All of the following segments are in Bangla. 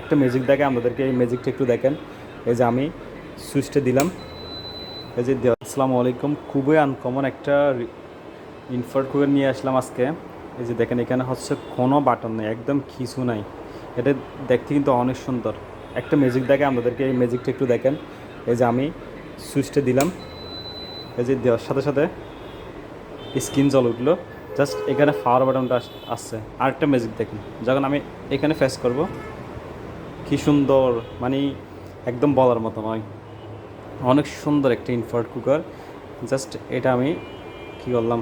একটা ম্যাজিক দেখে আমাদেরকে, এই ম্যাজিকটা একটু দেখেন। এই যে আমি সুইচটা দিলাম, এই যে আসসালামু আলাইকুম। খুবই আনকমন একটা ইনফ্রারেড কুকার নিয়ে আসলাম আজকে। এই যে দেখেন, এখানে হচ্ছে কোনো বাটন নেই, একদম কিছু নাই। এটা দেখতে কিন্তু অনেক সুন্দর। একটা ম্যাজিক দেখে আমাদেরকে, এই ম্যাজিকটা একটু দেখেন। এই যে আমি সুইচটা দিলাম, এই যে দেওয়ার সাথে সাথে স্ক্রিন জ্বলে উঠলো। জাস্ট এখানে পাওয়ার বাটনটা আসছে। আরেকটা ম্যাজিক দেখেন, যখন আমি এখানে ফেস করব, কী সুন্দর, মানে একদম বলার মতো নয়। অনেক সুন্দর একটা ইনফ্রারেড কুকার। জাস্ট এটা আমি কী করলাম,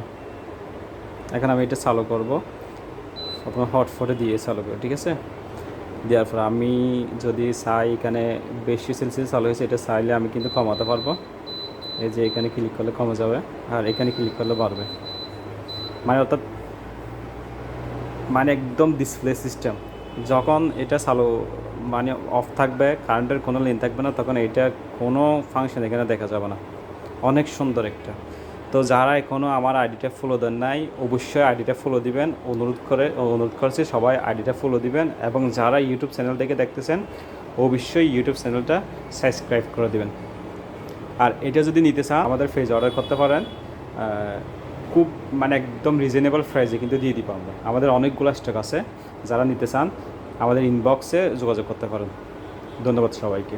এখন আমি এটা চালু করব। প্রথমে হটস্পটে দিয়ে চালু করব, ঠিক আছে। দেওয়ার পর আমি যদি চাই, এখানে বেশি সেলসিয়াস চালু হয়েছে, এটা চাইলে আমি কিন্তু কমাতে পারবো। এই যে এখানে ক্লিক করলে কমে যাবে, আর এখানে ক্লিক করলে বাড়বে। মানে অর্থাৎ একদম ডিসপ্লে সিস্টেম। যখন এটা চালু, মানে অফ থাকবে, কারেন্টের কোনো লাইন থাকবে না, তখন এটা কোনো ফাংশন এখানে দেখা যাবে না। অনেক সুন্দর একটা। তো যারা এখনও আমার আইডিটা ফলো দেন নাই, অবশ্যই আইডিটা ফলো দিবেন। অনুরোধ করছি সবাই আইডিটা ফলো দিবেন, এবং যারা ইউটিউব চ্যানেল থেকে দেখতেছেন অবশ্যই ইউটিউব চ্যানেলটা সাবস্ক্রাইব করে দিবেন। আর এটা যদি নিতে চান আমাদের পেজ অর্ডার করতে পারেন। খুব একদম রিজনেবল প্রাইসে কিন্তু দিয়ে দিই আমরা। আমাদের অনেকগুলো স্টক আছে, যারা নিতে চান আমাদের ইনবক্সে যোগাযোগ করতে পারেন। ধন্যবাদ সবাইকে।